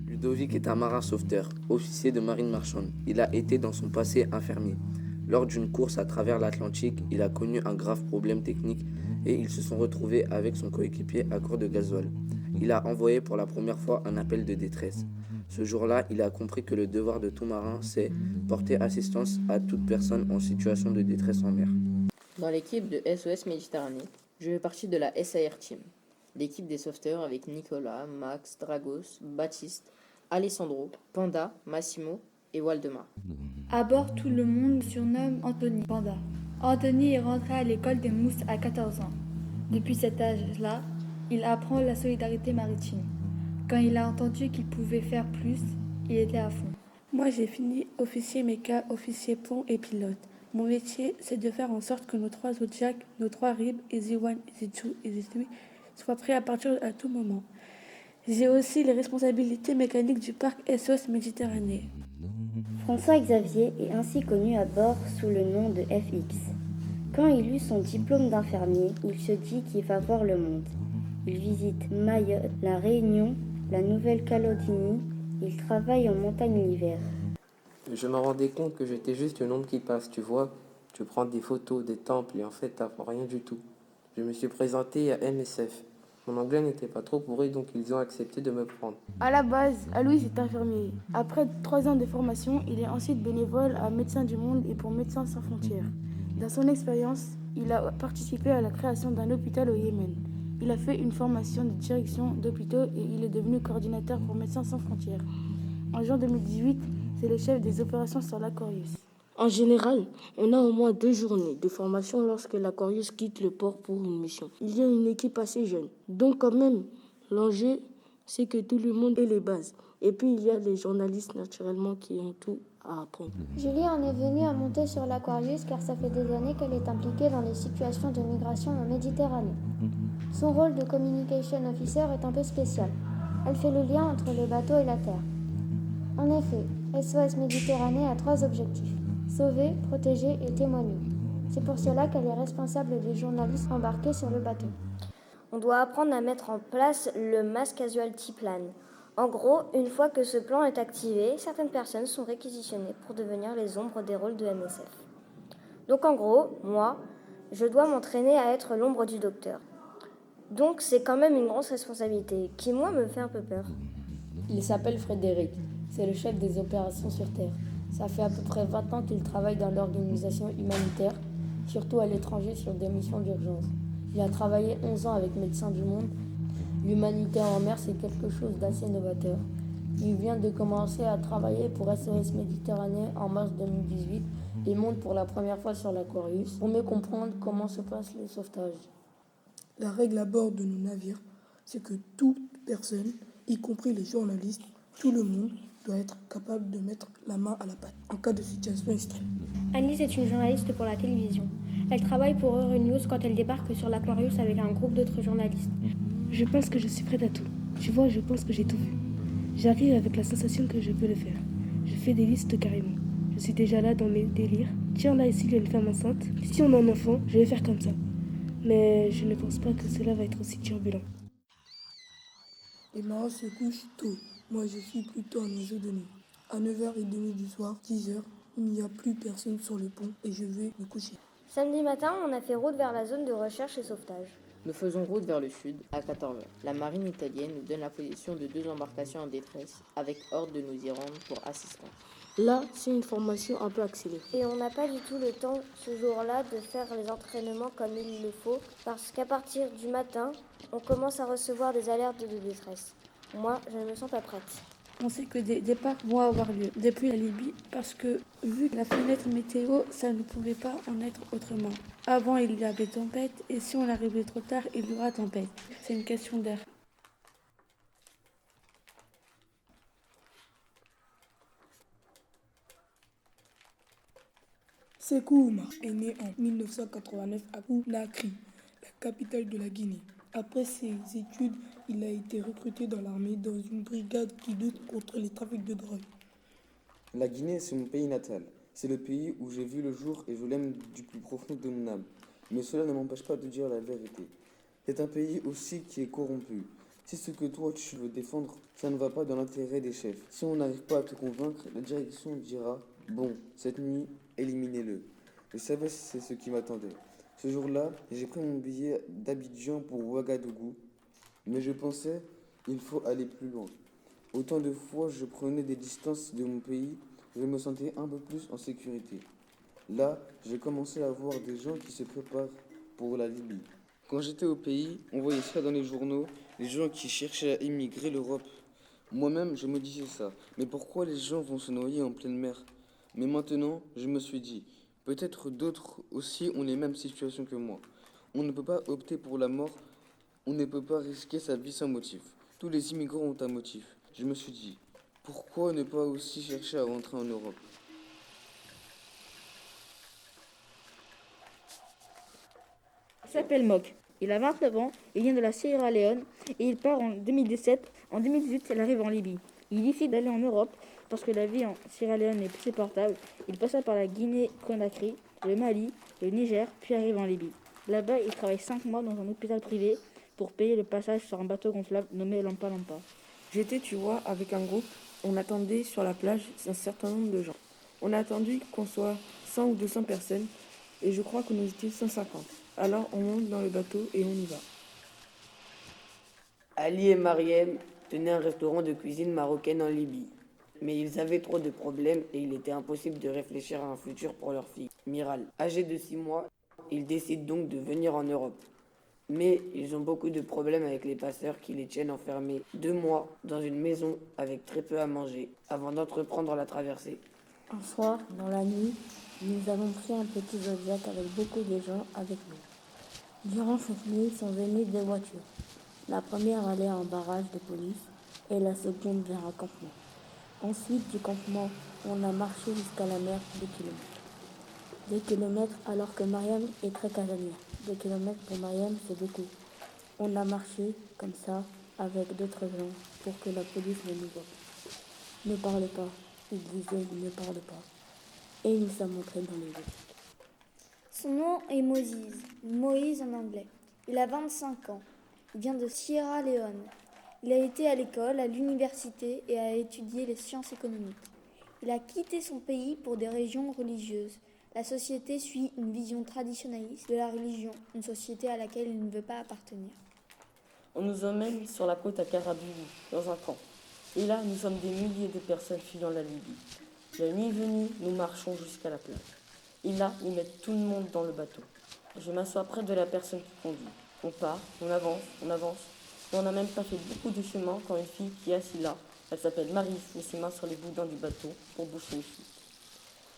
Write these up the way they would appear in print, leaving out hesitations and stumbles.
Ludovic est un marin sauveteur, officier de marine marchande. Il a été dans son passé infirmier. Lors d'une course à travers l'Atlantique, il a connu un grave problème technique et ils se sont retrouvés avec son coéquipier à court de gasoil. Il a envoyé pour la première fois un appel de détresse. Ce jour-là, il a compris que le devoir de tout marin, c'est porter assistance à toute personne en situation de détresse en mer. Dans l'équipe de SOS Méditerranée, je fais partie de la SAR Team, l'équipe des sauveteurs avec Nicolas, Max, Dragos, Baptiste, Alessandro, Panda, Massimo et Waldemar. À bord, tout le monde me surnomme Anthony Panda. Anthony est rentré à l'école des Mousses à 14 ans. Depuis cet âge-là, il apprend la solidarité maritime. Quand il a entendu qu'il pouvait faire plus, il était à fond. Moi, j'ai fini officier méca, officier pont et pilote. Mon métier, c'est de faire en sorte que nos 3 Zodiac, nos 3 Rib, Easy One, Easy Two, Easy Three soient prêts à partir à tout moment. J'ai aussi les responsabilités mécaniques du parc SOS Méditerranée. François-Xavier est ainsi connu à bord sous le nom de FX. Quand il eut son diplôme d'infirmier, il se dit qu'il va voir le monde. Il visite Mayotte, la Réunion, la Nouvelle-Calédonie. Il travaille en montagne l'hiver. Je me rendais compte que j'étais juste une ombre qui passe, tu vois. Tu prends des photos des temples et en fait, t'apprends rien du tout. Je me suis présenté à MSF. Mon anglais n'était pas trop pourri, donc ils ont accepté de me prendre. À la base, Aloïs est infirmier. Après 3 ans de formation, il est ensuite bénévole à Médecins du Monde et pour Médecins sans frontières. Dans son expérience, il a participé à la création d'un hôpital au Yémen. Il a fait une formation de direction d'hôpitaux et il est devenu coordinateur pour Médecins sans frontières. En juin 2018, c'est le chef des opérations sur l'Aquarius. En général, on a au moins 2 journées de formation lorsque l'Aquarius quitte le port pour une mission. Il y a une équipe assez jeune. Donc quand même, l'enjeu, c'est que tout le monde ait les bases. Et puis il y a les journalistes naturellement qui ont tout à apprendre. Julie en est venue à monter sur l'Aquarius car ça fait des années qu'elle est impliquée dans les situations de migration en Méditerranée. Son rôle de communication officer est un peu spécial. Elle fait le lien entre le bateau et la terre. En effet, SOS Méditerranée a 3 objectifs: sauver, protéger et témoigner. C'est pour cela qu'elle est responsable des journalistes embarqués sur le bateau. On doit apprendre à mettre en place le Mass Casualty Plan. En gros, une fois que ce plan est activé, certaines personnes sont réquisitionnées pour devenir les ombres des rôles de MSF. Donc en gros, moi, je dois m'entraîner à être l'ombre du docteur. Donc c'est quand même une grosse responsabilité qui, moi, me fait un peu peur. Il s'appelle Frédéric, c'est le chef des opérations sur Terre. Ça fait à peu près 20 ans qu'il travaille dans l'organisation humanitaire, surtout à l'étranger sur des missions d'urgence. Il a travaillé 11 ans avec Médecins du Monde. L'humanité en mer, c'est quelque chose d'assez novateur. Il vient de commencer à travailler pour SOS Méditerranée en mars 2018 et monte pour la première fois sur l'Aquarius pour mieux comprendre comment se passe le sauvetage. La règle à bord de nos navires, c'est que toute personne, y compris les journalistes, tout le monde, doit être capable de mettre la main à la pâte en cas de situation extrême. Annelise est une journaliste pour la télévision. Elle travaille pour Euronews quand elle débarque sur l'Aquarius avec un groupe d'autres journalistes. Je pense que je suis prête à tout. Tu vois, je pense que j'ai tout vu. J'arrive avec la sensation que je peux le faire. Je fais des listes carrément. Je suis déjà là dans mes délires. Tiens, là, ici, il y a une femme enceinte. Si on a un enfant, je vais faire comme ça. Mais je ne pense pas que cela va être aussi turbulent. Les marins se couchent tôt. Moi, je suis plutôt un oiseau de nuit. À 9h30 du soir, 10h, il n'y a plus personne sur le pont et je vais me coucher. Samedi matin, on a fait route vers la zone de recherche et sauvetage. Nous faisons route vers le sud à 14h. La marine italienne nous donne la position de 2 embarcations en détresse avec ordre de nous y rendre pour assistance. Là, c'est une formation un peu accélérée. Et on n'a pas du tout le temps ce jour-là de faire les entraînements comme il le faut parce qu'à partir du matin, on commence à recevoir des alertes de détresse. Moi, je ne me sens pas prête. On sait que des départs vont avoir lieu depuis la Libye parce que, vu la fenêtre météo, ça ne pouvait pas en être autrement. Avant, il y avait tempête et si on arrivait trop tard, il y aura tempête. C'est une question d'air. Sékou Oumar est né en 1989 à Conakry, la capitale de la Guinée. Après ses études, il a été recruté dans l'armée dans une brigade qui lutte contre les trafics de drogue. La Guinée, c'est mon pays natal. C'est le pays où j'ai vu le jour et je l'aime du plus profond de mon âme. Mais cela ne m'empêche pas de dire la vérité. C'est un pays aussi qui est corrompu. Si ce que toi tu veux défendre, ça ne va pas dans l'intérêt des chefs. Si on n'arrive pas à te convaincre, la direction dira « Bon, cette nuit, éliminez-le ». Je savais que c'est ce qui m'attendait. Ce jour-là, j'ai pris mon billet d'Abidjan pour Ouagadougou. Mais je pensais, il faut aller plus loin. Autant de fois je prenais des distances de mon pays, je me sentais un peu plus en sécurité. Là, j'ai commencé à voir des gens qui se préparent pour la Libye. Quand j'étais au pays, on voyait ça dans les journaux, les gens qui cherchaient à immigrer l'Europe. Moi-même, je me disais ça. Mais pourquoi les gens vont se noyer en pleine mer? Mais maintenant, je me suis dit, peut-être d'autres aussi ont les mêmes situations que moi. On ne peut pas opter pour la mort, on ne peut pas risquer sa vie sans motif. Tous les immigrants ont un motif. Je me suis dit, pourquoi ne pas aussi chercher à rentrer en Europe? Il s'appelle Mok. Il a 29 ans, il vient de la Sierra Leone et il part en 2017. En 2018, il arrive en Libye. Il décide d'aller en Europe parce que la vie en Sierra Leone n'est plus supportable. Il passa par la Guinée-Conakry, le Mali, le Niger, puis arrive en Libye. Là-bas, il travaille 5 mois dans un hôpital privé pour payer le passage sur un bateau gonflable nommé Lampa Lampa. J'étais, tu vois, avec un groupe. On attendait sur la plage un certain nombre de gens. On a attendu qu'on soit 100 ou 200 personnes et je crois que nous étions 150. Alors on monte dans le bateau et on y va. Ali et Mariem tenaient un restaurant de cuisine marocaine en Libye. Mais ils avaient trop de problèmes et il était impossible de réfléchir à un futur pour leur fille, Miral. Âgée de 6 mois, ils décident donc de venir en Europe. Mais ils ont beaucoup de problèmes avec les passeurs qui les tiennent enfermés 2 mois dans une maison avec très peu à manger avant d'entreprendre la traversée. Un soir, dans la nuit, nous avons pris un petit Zodiac avec beaucoup de gens avec nous. Durant cette nuit sont venues 2 voitures. La première allait à un barrage de police et la seconde vers un campement. Ensuite du campement, on a marché jusqu'à la mer 2 kilomètres. 2 kilomètres alors que Mariam est très casanière. 2 kilomètres pour Mariam, c'est beaucoup. On a marché comme ça avec d'autres gens pour que la police ne nous voie pas. Ne parlez pas, il disait ne parle pas. Et il nous a montré dans les yeux. Son nom est Moses, Moïse en anglais. Il a 25 ans. Il vient de Sierra Leone. Il a été à l'école, à l'université et a étudié les sciences économiques. Il a quitté son pays pour des raisons religieuses. La société suit une vision traditionnaliste de la religion, une société à laquelle il ne veut pas appartenir. On nous emmène sur la côte à Karabougou, dans un camp. Et là, nous sommes des milliers de personnes fuyant la Libye. La nuit venue, nous marchons jusqu'à la plage. Et là, ils mettent tout le monde dans le bateau. Je m'assois près de la personne qui conduit. On part, on avance. Et on n'a même pas fait beaucoup de chemin quand une fille qui est assise là, elle s'appelle Marie, met ses mains sur les boudins du bateau pour boucher une fuite.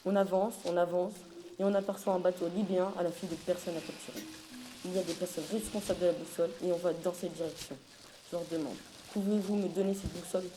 On avance, et on aperçoit un bateau libyen à la fuite de personnes à capturer. Il y a des personnes responsables de la boussole et on va dans cette direction. Je leur demande, pouvez-vous me donner cette boussole?